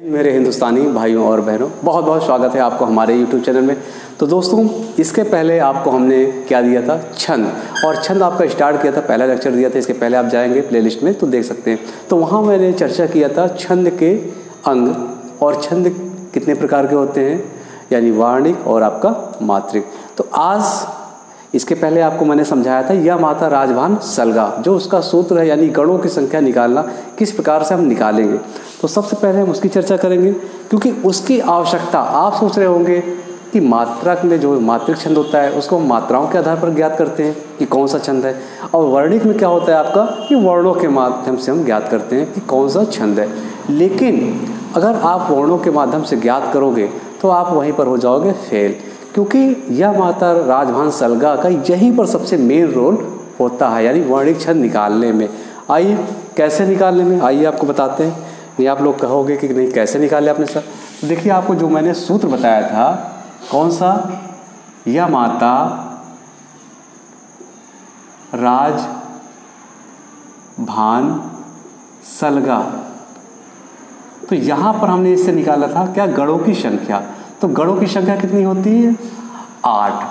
मेरे हिंदुस्तानी भाइयों और बहनों, बहुत बहुत स्वागत है आपको हमारे YouTube चैनल में। तो दोस्तों, इसके पहले आपको हमने क्या दिया था, छंद, और छंद आपका स्टार्ट किया था, पहला लेक्चर दिया था। इसके पहले आप जाएंगे प्लेलिस्ट में तो देख सकते हैं। तो वहाँ मैंने चर्चा किया था छंद के अंग और छंद कितने प्रकार के होते हैं, यानी वार्णिक और आपका मात्रिक। तो आज इसके पहले आपको मैंने समझाया था या माता राजभान सलगा, जो उसका सूत्र है, यानी गणों की संख्या निकालना किस प्रकार से हम निकालेंगे। तो सबसे पहले हम उसकी चर्चा करेंगे, क्योंकि उसकी आवश्यकता, आप सोच रहे होंगे कि मात्रक में जो मात्रिक छंद होता है उसको हम मात्राओं के आधार पर ज्ञात करते हैं कि कौन सा छंद है, और वर्णिक में क्या होता है आपका कि वर्णों के माध्यम से हम ज्ञात करते हैं कि कौन सा छंद है। लेकिन अगर आप वर्णों के माध्यम से ज्ञात करोगे तो आप वहीं पर हो जाओगे फेल, क्योंकि यह माता राजभान सलगा का यहीं पर सबसे मेन रोल होता है, यानी वर्णिक छंद निकालने में। आइए कैसे निकालने में, आइए आपको बताते हैं। नहीं आप लोग कहोगे कि नहीं कैसे निकाले आपने सर। देखिए आपको जो मैंने सूत्र बताया था, कौन सा, यह माता राजभान सलगा, तो यहाँ पर हमने इससे निकाला था क्या, गणों की संख्या। तो गणों की संख्या कितनी होती है, 8।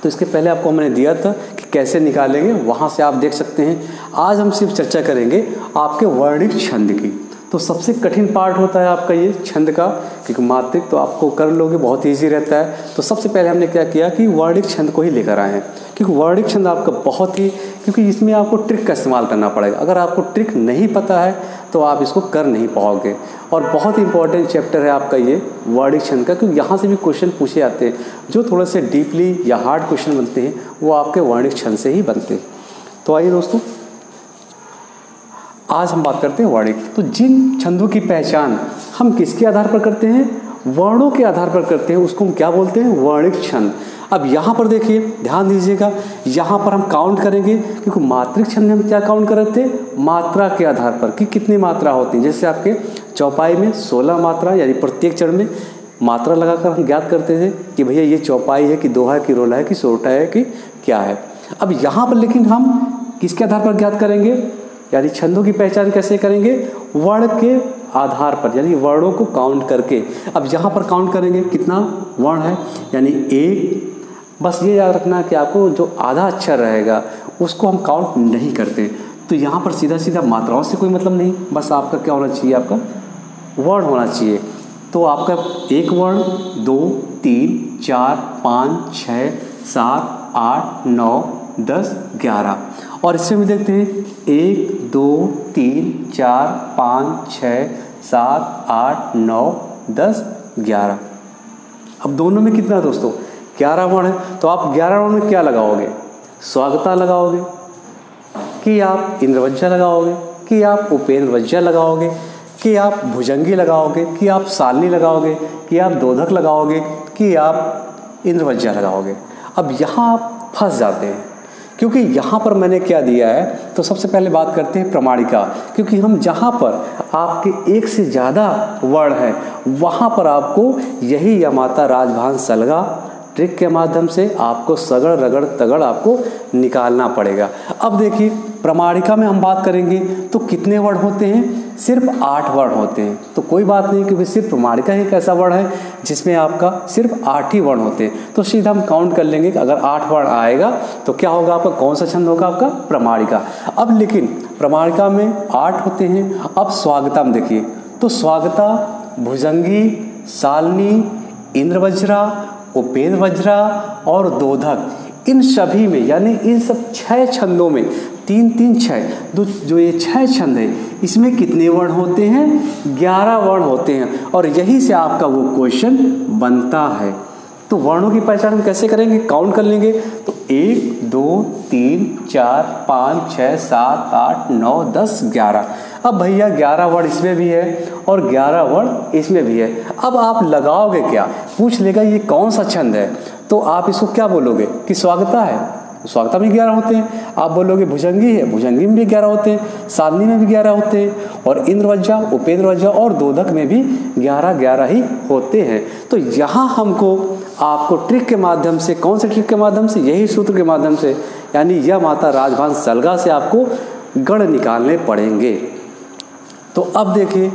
तो इसके पहले आपको मैंने दिया था कि कैसे निकालेंगे, वहाँ से आप देख सकते हैं। आज हम सिर्फ चर्चा करेंगे आपके वर्णिक छंद की। तो सबसे कठिन पार्ट होता है आपका ये छंद का, क्योंकि मात्रिक तो आपको कर लोगे, बहुत ईजी रहता है। तो सबसे पहले हमने क्या किया कि वर्णिक छंद को ही लेकर आए हैं, क्योंकि वर्णिक छंद आपका बहुत ही, क्योंकि इसमें आपको ट्रिक का इस्तेमाल करना पड़ेगा। अगर आपको ट्रिक नहीं पता है तो आप इसको कर नहीं पाओगे, और बहुत ही इंपॉर्टेंट चैप्टर है आपका ये वर्णिक छंद का, क्योंकि यहाँ से भी क्वेश्चन पूछे जाते हैं जो थोड़ा से डीपली या हार्ड क्वेश्चन बनते हैं, वो आपके वर्णिक छंद से ही बनते हैं। तो आइए दोस्तों, आज हम बात करते हैं वर्णिक। तो जिन छंदों की पहचान हम किसके आधार पर करते हैं, वर्णों के आधार पर करते हैं, उसको हम क्या बोलते हैं, वर्णिक छंद। अब यहाँ पर देखिए, ध्यान दीजिएगा, यहाँ पर हम काउंट करेंगे, क्योंकि मात्रिक छंद में हम क्या काउंट कर रहे थे, मात्रा के आधार पर कि कितनी मात्रा होती है। जैसे आपके चौपाई में 16 मात्रा, यानी प्रत्येक चरण में मात्रा लगाकर हम ज्ञात करते थे कि भैया ये चौपाई है कि दोहा है कि रोला है कि सोरठा है कि क्या है। अब यहाँ पर लेकिन हम किसके आधार पर ज्ञात करेंगे, यानी छंदों की पहचान कैसे करेंगे, वर्ण के आधार पर, यानी वर्णों को काउंट करके। अब यहाँ पर काउंट करेंगे कितना वर्ण है, यानी 1। बस ये याद रखना कि आपको जो आधा अक्षर रहेगा उसको हम काउंट नहीं करते। तो यहाँ पर सीधा सीधा मात्राओं से कोई मतलब नहीं, बस आपका क्या होना चाहिए, आपका वर्ण होना चाहिए। तो आपका 1 वर्ण, 2, 3, 4, 5, 6, 7, 8, 9, 10, 11। और इससे भी देखते हैं 1, 2, 3, 4, 5, 6, 7, 8, 9, 10, 11। अब दोनों में कितना दोस्तों, 11 वर्ण है। तो आप 11 वर्ण में क्या लगाओगे, स्वागता लगाओगे कि आप इंद्रवज्जा लगाओगे कि आप उपेंद्रवज्जा लगाओगे कि आप भुजंगी लगाओगे कि आप सालनी लगाओगे कि आप दोधक लगाओगे कि आप इंद्रवज्जा लगाओगे। अब यहाँ आप फंस जाते हैं, क्योंकि यहाँ पर मैंने क्या दिया है। तो सबसे पहले बात करते हैं प्रमाणिका, क्योंकि हम जहाँ पर आपके एक से ज़्यादा वर्ण है वहाँ पर आपको यही या माता राजभान सलगा ट्रिक के माध्यम से आपको सगड़ रगड़ तगड़ आपको निकालना पड़ेगा। अब देखिए प्रमाणिका में हम बात करेंगे तो कितने वर्ण होते हैं, सिर्फ 8 वर्ण होते हैं। तो कोई बात नहीं, क्योंकि सिर्फ प्रमाणिका ही एक ऐसा वर्ण है जिसमें आपका सिर्फ 8 ही वर्ण होते हैं। तो सीधा हम काउंट कर लेंगे कि अगर 8 वर्ण आएगा तो क्या होगा, आपका कौन सा छंद होगा, आपका प्रमाणिका। अब लेकिन प्रमाणिका में 8 होते हैं। अब स्वागता में देखिए, तो स्वागता, भुजंगी, सालनी, इंद्रवज्रा, उपेंद्रवज्रा और दोधक, इन सभी में, यानी इन सब 6 छंदों में 3, 3, 6 जो ये 6 छंद है, इसमें कितने वर्ण होते हैं, 11 वर्ण होते हैं। और यही से आपका वो क्वेश्चन बनता है। तो वर्णों की पहचान हम कैसे करेंगे, काउंट कर लेंगे। तो 1, 2, 3, 4, 5, 6, 7, 8, 9, 10, 11। अब भैया 11 वर्ण इसमें भी है और 11 वर्ण इसमें भी है। अब आप लगाओगे क्या, पूछ लेगा ये कौन सा छंद है, तो आप इसको क्या बोलोगे कि स्वागता है, स्वागता में 11 होते हैं। आप बोलोगे भुजंगी है, भुजंगी में भी 11 होते हैं, सालनी में भी 11 होते हैं, और इंद्रवज्जा, उपेंद्रवज्जा और दोधक में भी 11 ही होते हैं। तो यहाँ हमको आपको ट्रिक के माध्यम से, कौन से ट्रिक के माध्यम से, यही सूत्र के माध्यम से, यानी यह माता राजभान सलगा से आपको गण निकालने पड़ेंगे। तो अब देखिए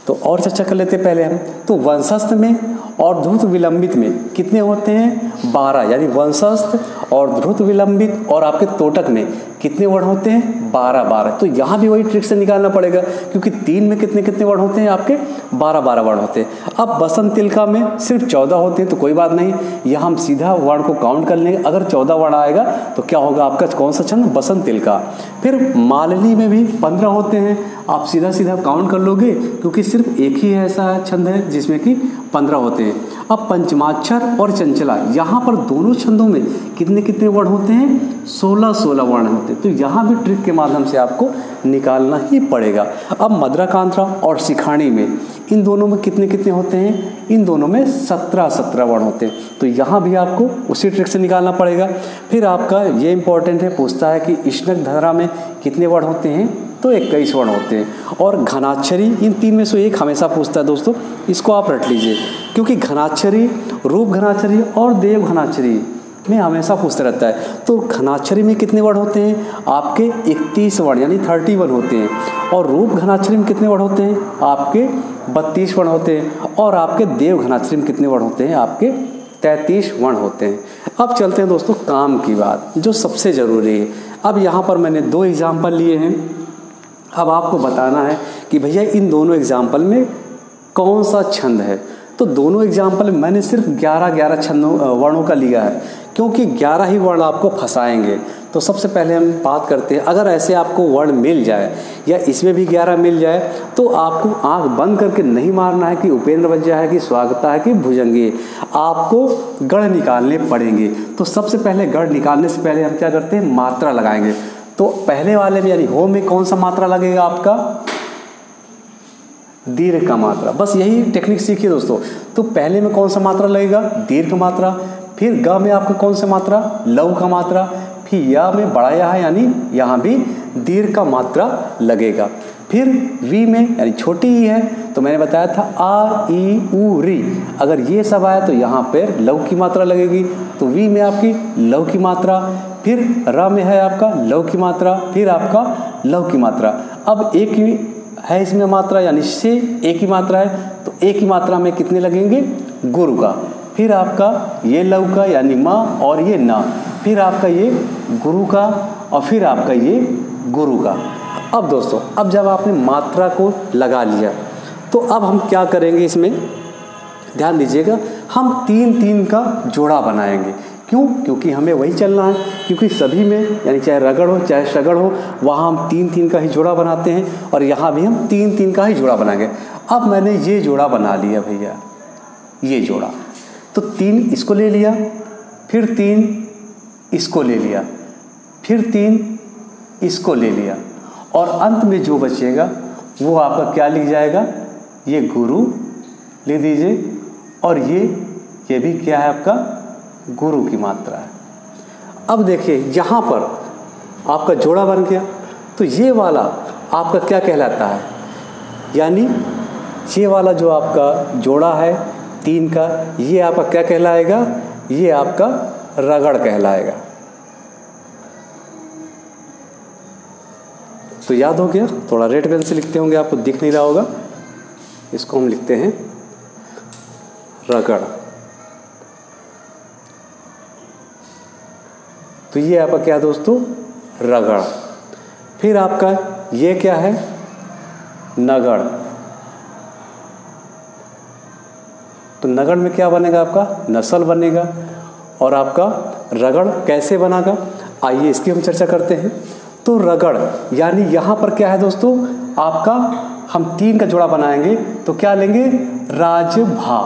तो और चर्चा कर लेते हैं पहले हम। तो वंशस्थ में और ध्रुत विलंबित में कितने होते हैं? 12। यानी वंशस्थ और ध्रुत विलंबित और आपके तोटक में कितने वर्ण होते हैं? 12। तो यहाँ भी वही ट्रिक से निकालना पड़ेगा, क्योंकि 3 में कितने कितने वर्ण होते हैं? आपके 12 वर्ण होते हैं। अब बसंत तिलका में सिर्फ 14 होते हैं, तो कोई बात नहीं, यहाँ हम सीधा वर्ण को काउंट कर लेंगे। अगर 14 वर्ण आएगा तो क्या होगा आपका? कौन सा छंद? बसंत तिलका। फिर मालिनी में भी 15 होते हैं, आप सीधा सीधा काउंट कर लोगे, क्योंकि सिर्फ एक ही ऐसा छंद है जिसमें कि 15 होते हैं। अब पंचमाक्षर और चंचला, यहाँ पर दोनों छंदों में कितने कितने वर्ण होते हैं? 16 वर्ण होते हैं। तो यहाँ भी ट्रिक के माध्यम से आपको निकालना ही पड़ेगा। अब मद्राकांत्रा और शिखाणी में, इन दोनों में कितने कितने होते हैं? इन दोनों में 17 वर्ण होते हैं। तो यहाँ भी आपको उसी ट्रिक से निकालना पड़ेगा। फिर आपका ये इंपॉर्टेंट है, पूछता है कि स्नग्ध धरा में कितने वर्ण होते हैं? तो 21 वर्ण होते हैं। और घनाक्षरी, इन 3 में से एक हमेशा पूछता है दोस्तों, इसको आप रट लीजिए, क्योंकि घनाक्षरी, रूप घनाक्षरी और देव घनाक्षरी में हमेशा पूछता रहता है। तो घनाक्षरी में कितने वर्ण होते हैं? आपके 31 वर्ण यानी 31 होते हैं। और रूप घनाक्षरी में कितने वर्ण होते हैं? आपके 32 वर्ण होते हैं। और आपके देव घनाक्षरी में कितने वर्ण होते हैं? आपके 33 वर्ण होते हैं। अब चलते हैं दोस्तों काम की बात, जो सबसे ज़रूरी है। अब यहाँ पर मैंने 2 एग्जाम्पल लिए हैं। अब आपको बताना है कि भैया इन दोनों एग्जाम्पल में कौन सा छंद है। तो दोनों एग्जाम्पल में मैंने सिर्फ 11 छंदों वर्णों का लिया है, क्योंकि 11 ही वर्ण आपको फंसाएंगे। तो सबसे पहले हम बात करते हैं, अगर ऐसे आपको वर्ण मिल जाए या इसमें भी 11 मिल जाए, तो आपको आंख बंद करके नहीं मारना है कि उपेंद्र वज्जा है कि स्वागता है कि भुजंगी, आपको गढ़ निकालने पड़ेंगे। तो सबसे पहले गढ़ निकालने से पहले हम क्या करते हैं? मात्रा लगाएंगे। तो पहले वाले में यानी हो में कौन सा मात्रा लगेगा? आपका दीर्घ का मात्रा। बस यही टेक्निक सीखिए दोस्तों। तो पहले में कौन सा मात्रा लगेगा? दीर्घ मात्रा। फिर ग में आपका कौन सा मात्रा? लघु का मात्रा। फिर या में बड़ा या है, यानी यहाँ भी दीर्घ का मात्रा लगेगा। फिर वी में यानी छोटी ई है, तो मैंने बताया था आ ई उ री, अगर ये सब आया तो यहाँ पर लघु की मात्रा लगेगी। तो वी में आपकी लघु की मात्रा। फिर र में है आपका लघु की मात्रा, फिर आपका लघु की मात्रा। अब एक ही है इसमें मात्रा, यानी से एक ही मात्रा है, तो एक ही मात्रा में कितने लगेंगे? गुरु का। फिर आपका ये लघु का यानी माँ, और ये ना। फिर आपका ये गुरु का, और फिर आपका ये गुरु का। अब दोस्तों, अब जब आपने मात्रा को लगा लिया, तो अब हम क्या करेंगे? इसमें ध्यान दीजिएगा, हम 3-3 का जोड़ा बनाएंगे। क्यों? क्योंकि हमें वही चलना है, क्योंकि सभी में यानी चाहे रगड़ हो चाहे शगड़ हो, वहाँ हम 3-3 का ही जोड़ा बनाते हैं, और यहाँ भी हम 3-3 का ही जोड़ा बनाएंगे। अब मैंने ये जोड़ा बना लिया भैया, ये जोड़ा, तो 3 इसको ले लिया, फिर 3 इसको ले लिया, फिर 3 इसको ले लिया, और अंत में जो बचेगा वो आपका क्या लिख जाएगा? ये गुरु लिख दीजिए, और ये भी क्या है? आपका गुरु की मात्रा है। अब देखिए यहाँ पर आपका जोड़ा बन गया, तो ये वाला आपका क्या कहलाता है? यानी ये वाला जो आपका जोड़ा है 3 का, ये आपका क्या कहलाएगा? ये आपका रगड़ कहलाएगा। तो याद हो गया? थोड़ा रेड पेन से लिखते होंगे, आपको दिख नहीं रहा होगा, इसको हम लिखते हैं रगड़। तो ये आपका क्या है दोस्तों? रगड़। फिर आपका ये क्या है? नगड़। तो नगड़ में क्या बनेगा? आपका नस्ल बनेगा। और आपका रगड़ कैसे बनेगा? आइए इसकी हम चर्चा करते हैं। तो रगड़ यानी यहाँ पर क्या है दोस्तों? आपका हम 3 का जोड़ा बनाएंगे, तो क्या लेंगे? राजभा।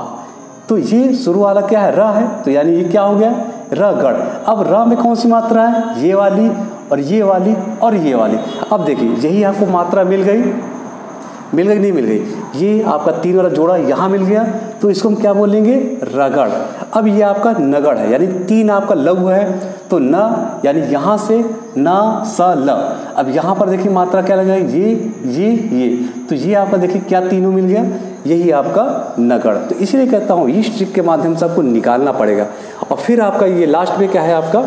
तो ये शुरू वाला क्या है? र है, तो यानी ये क्या हो गया? रगड़। अब र में कौन सी मात्रा है? ये वाली, और ये वाली, और ये वाली। अब देखिए यही आपको मात्रा मिल गई, नहीं मिल गई? ये आपका 3 वाला जोड़ा यहाँ मिल गया, तो इसको हम क्या बोलेंगे? रगड़। अब ये आपका नगड़ है, यानी 3 आपका लघु है, तो न यानी यहाँ से न स ल। अब यहाँ पर देखिए मात्रा क्या लगा? ये, तो ये आपका देखिए क्या तीनों मिल गया? यही आपका नगड़। तो इसीलिए कहता हूँ इस ट्रिक के माध्यम से आपको निकालना पड़ेगा। और फिर आपका ये लास्ट में क्या है? आपका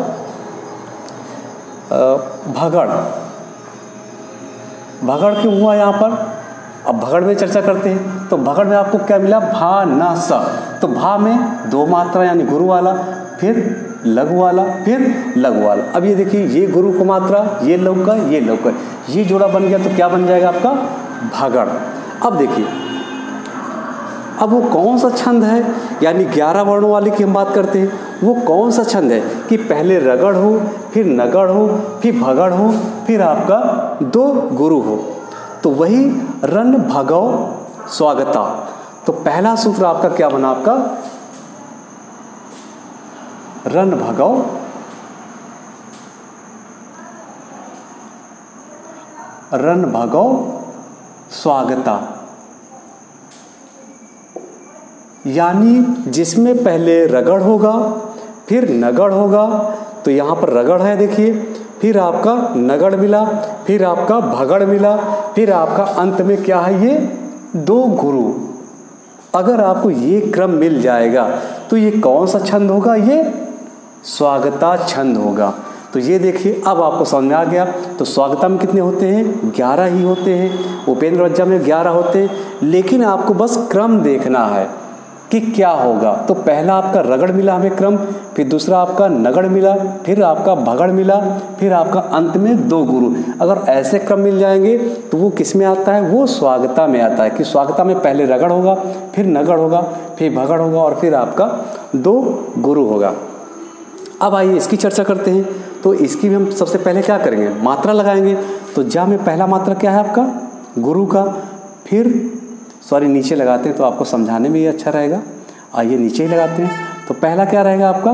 भगड़। भगड़ क्यों हुआ यहाँ पर? अब भगड़ में चर्चा करते हैं। तो भगड़ में आपको क्या मिला, भा न स। तो भा में 2 मात्रा यानी गुरु वाला, फिर लघु वाला, फिर लघु वाला। अब ये देखिए, ये गुरु को मात्रा, ये लघु का, ये लघु का, ये जोड़ा बन गया तो क्या बन जाएगा आपका, भगड़। अब देखिए, अब वो कौन सा छंद है, यानी 11 वर्णों वाले की हम बात करते हैं, वो कौन सा छंद है कि पहले रगड़ हो, फिर नगड़ हो, फिर भगड़ हो, फिर आपका 2 गुरु हो। तो वही रन भगौ स्वागता। तो पहला सूत्र आपका क्या बना, आपका रन भगौ स्वागता, यानी जिसमें पहले रगड़ होगा, फिर नगड़ होगा। तो यहाँ पर रगड़ है देखिए, फिर आपका नगड़ मिला, फिर आपका भगड़ मिला, फिर आपका अंत में क्या है, ये 2 गुरु। अगर आपको ये क्रम मिल जाएगा तो ये कौन सा छंद होगा, ये स्वागता छंद होगा। तो ये देखिए, अब आपको समझ में आ गया। तो स्वागता में कितने होते हैं, 11 ही होते हैं। उपेंद्र वज्जा में 11 होते हैं, लेकिन आपको बस क्रम देखना है कि क्या होगा। तो पहला आपका रगड़ मिला हमें क्रम, फिर दूसरा आपका नगड़ मिला, फिर आपका भगड़ मिला, फिर आपका अंत में 2 गुरु। अगर ऐसे क्रम मिल जाएंगे तो वो किस में आता है, वो स्वागता में आता है। कि स्वागता में पहले रगड़ होगा, फिर नगड़ होगा, फिर भगड़ होगा और फिर आपका 2 गुरु होगा। अब आइए इसकी चर्चा करते हैं। तो इसकी भी हम सबसे पहले क्या करेंगे, मात्रा लगाएंगे। तो जा में पहला मात्रा क्या है आपका, गुरु का, फिर नीचे लगाते हैं तो आपको समझाने में ये अच्छा रहेगा। आइए नीचे ही लगाते हैं। तो पहला क्या रहेगा आपका,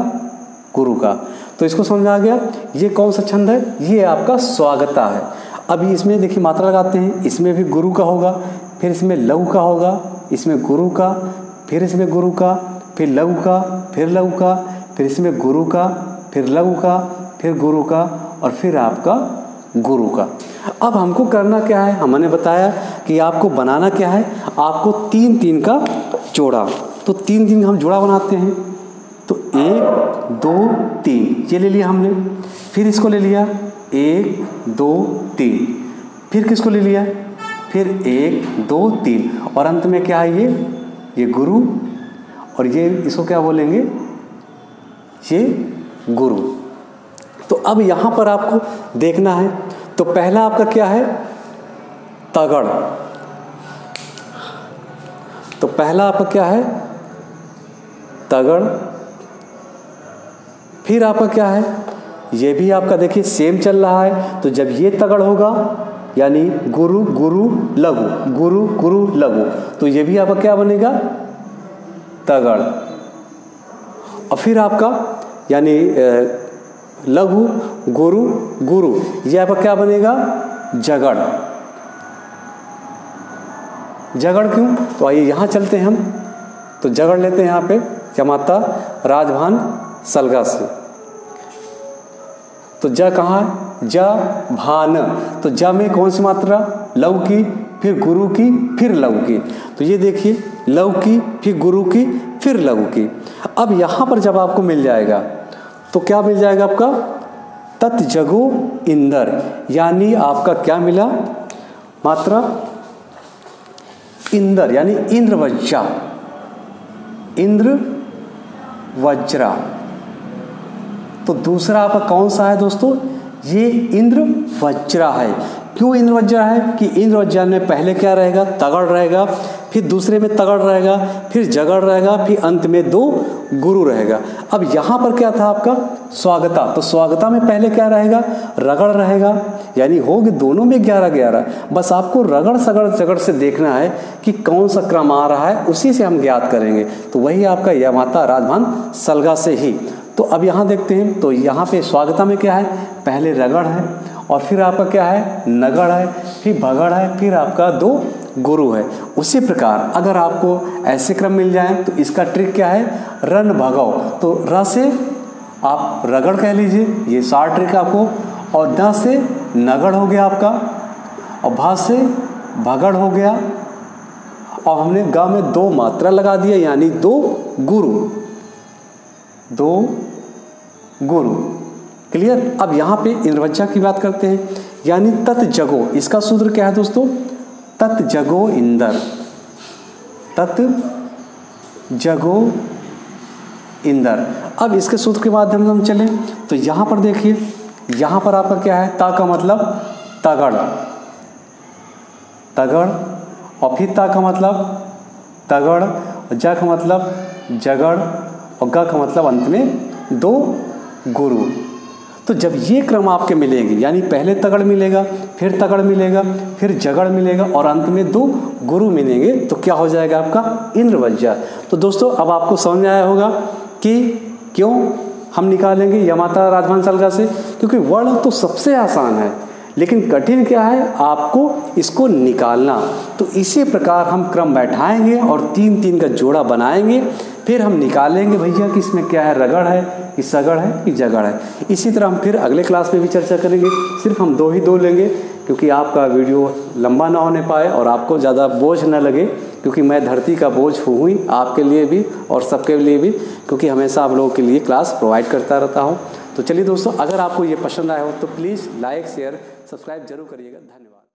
गुरु का। तो इसको समझ आ गया, ये कौन सा छंद है, ये आपका स्वागता है। अभी इसमें देखिए मात्रा लगाते हैं, इसमें भी गुरु का होगा, फिर इसमें लघु का होगा, इसमें गुरु का, फिर इसमें गुरु का, फिर लघु का, फिर लघु का, फिर इसमें गुरु का, फिर लघु का, फिर गुरु का और फिर आपका गुरु का। अब हमको करना क्या है, हमने बताया कि आपको बनाना क्या है, आपको 3-3 का जोड़ा। तो 3-3 हम जोड़ा बनाते हैं। तो 1 2 3 ये ले लिया हमने, फिर इसको ले लिया 1 2 3, फिर किसको ले लिया, फिर 1 2 3 और अंत में क्या है, ये गुरु और ये इसको क्या बोलेंगे, ये गुरु। तो अब यहाँ पर आपको देखना है। तो पहला आपका क्या है, तगड़। तो पहला आपका क्या है, तगड़। फिर आपका क्या है, ये भी आपका देखिए सेम चल रहा है। तो जब ये तगड़ होगा यानी गुरु गुरु लघु, गुरु गुरु लघु, तो ये भी आपका क्या बनेगा, तगड़। और फिर आपका यानी लघु गुरु गुरु, ये आपका क्या बनेगा, जगड़। जगड़ क्यों, तो आइए यहाँ चलते हैं हम। तो जगड़ लेते हैं यहाँ पे, क्या माता, राजभान सलगा से। तो ज कहाँ है, ज भान। तो ज में कौन सी मात्रा, लघु की, फिर गुरु की, फिर लघु की। तो ये देखिए लघु की, फिर गुरु की, फिर लघु की। अब यहाँ पर जब आपको मिल जाएगा तो क्या मिल जाएगा आपका, तत् जगो इंदर, यानी आपका क्या मिला, मात्रा इंदर यानी इंद्र वज्रा, इंद्र वज्रा। तो दूसरा आपका कौन सा है दोस्तों, ये इंद्र वज्रा है। क्यों इंद्र वज्रा है, कि इंद्र वज्रा में पहले क्या रहेगा, तगड़ रहेगा, फिर दूसरे में तगड़ रहेगा, फिर जगड़ रहेगा, फिर अंत में 2 गुरु रहेगा। अब यहाँ पर क्या था आपका, स्वागता। तो स्वागता में पहले क्या रहेगा, रगड़ रहेगा, यानी होगी दोनों में 11-11। बस आपको रगड़ सगड़ जगड़ से देखना है कि कौन सा क्रम आ रहा है, उसी से हम ज्ञात करेंगे। तो वही आपका यह माता राजभान सलगा से ही। तो अब यहाँ देखते हैं, तो यहाँ पे स्वागता में क्या है, पहले रगड़ है और फिर आपका क्या है, नगड़ है, फिर भगड़ है, फिर आपका 2 गुरु है। उसी प्रकार अगर आपको ऐसे क्रम मिल जाए तो इसका ट्रिक क्या है, रन भगौ। तो र से आप रगड़ कह लीजिए, ये 60 ट्रिक आपको, और न से नगड़ हो गया आपका, और भा से भगड़ हो गया, और हमने ग में 2 मात्रा लगा दिया यानी 2 गुरु, 2 गुरु। क्लियर। अब यहाँ पे इंद्रवज्जा की बात करते हैं, यानी तत् जगो। इसका सूत्र क्या है दोस्तों, तत् जगो इंदर। तत् जगो इंदर। अब इसके सूत्र के माध्यम से हम चलें तो यहाँ पर देखिए, यहाँ पर आपका क्या है, ता का मतलब तगड़, तगड़, और फिर ता का मतलब तगड़, और जा का मतलब जगड़, और गा का मतलब अंत में दो गुरु। तो जब ये क्रम आपके मिलेंगे, यानी पहले तगड़ मिलेगा, फिर तगड़ मिलेगा, फिर जगड़ मिलेगा, और अंत में दो गुरु मिलेंगे, तो क्या हो जाएगा आपका इंद्रवज्जा। तो दोस्तों अब आपको समझ में आया होगा कि क्यों हम निकालेंगे यमात्रा राजभान सलगा से, क्योंकि वर्ण तो सबसे आसान है, लेकिन कठिन क्या है, आपको इसको निकालना। तो इसी प्रकार हम क्रम बैठाएंगे और 3-3 का जोड़ा बनाएंगे, फिर हम निकालेंगे भैया कि इसमें क्या है, रगड़ है कि सगड़ है कि जगड़ है। इसी तरह हम फिर अगले क्लास में भी चर्चा करेंगे। सिर्फ हम 2 ही 2 लेंगे, क्योंकि आपका वीडियो लंबा ना होने पाए और आपको ज़्यादा बोझ न लगे, क्योंकि मैं धरती का बोझ हूँ ही आपके लिए भी और सबके लिए भी, क्योंकि हमेशा आप लोगों के लिए क्लास प्रोवाइड करता रहता हूँ। तो चलिए दोस्तों, अगर आपको ये पसंद आया हो तो प्लीज़ लाइक शेयर सब्सक्राइब जरूर करिएगा। धन्यवाद।